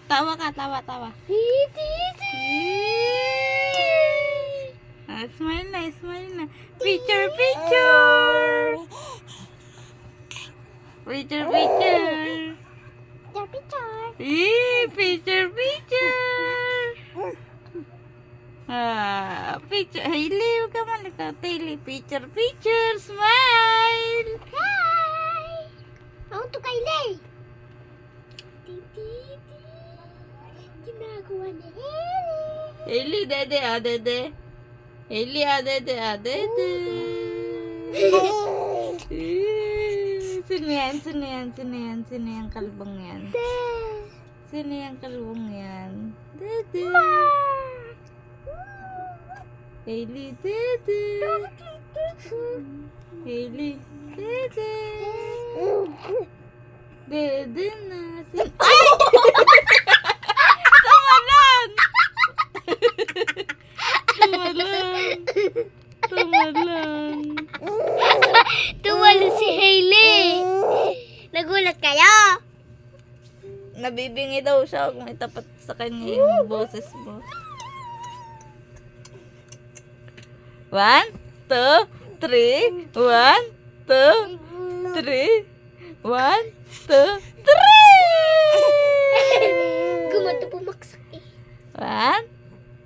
Tawa ka, tawa, tawa. Smile na, smile na. Picture, picture. Picture, picture. Picture, picture. Picture. Hailey, huwag ka malikot. Hailey, picture, picture. Smile. Hi! Ako to Kylie. Ginagawa ni Ellie. Hailey, dede, dede. Hailey, dede, dede. Sino yan? Sino yan? Sino yan? Sino yung kalbong yan? Sino yung kalbong yan? Dede. Hailey, dede. Hailey, dede. Dede na. Ay! Tama lang! Tama lang. Tama lang. Tumalo si Hailey. Nagulat kayo? Nabibingi daw siya kung itapat sa kanya yung boses mo. 1, 2, 3. 1, 2, 3. 1, 2, 3. Gumato pumaksak eh. 1,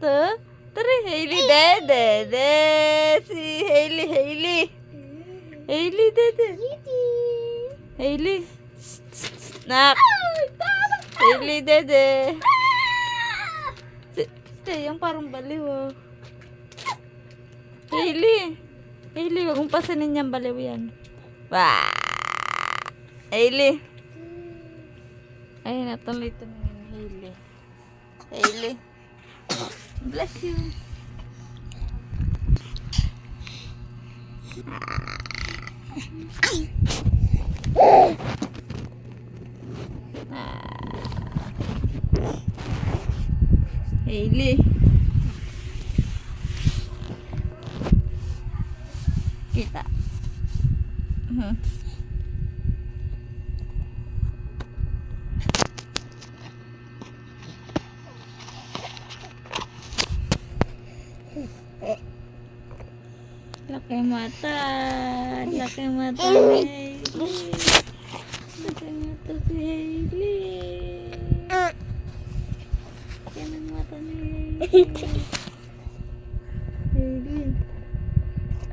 2, 3. Hailey, dede. Si Hailey, Hailey. Hailey, dede. Hailey. Nak. Hailey, dede. Yung parang baliw, oh. Hailey. Hailey, wag mong pasanin niyang baliw yan. Wah! Hailey. Ay, natuloy-tuloy yung Hailey. Hailey. Bless you. Hailey. Kita. Laki mata. Laki mata ni Hailey. Laki mata si Hailey. Laki ng mata ni Hailey. Hailey.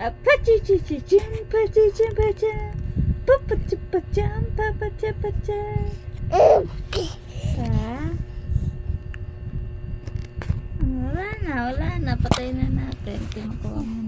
Pachichichim, pachichim, pacham. Papachapacham, papachapacham. Wala na. Patay na natin. Kinukuha mo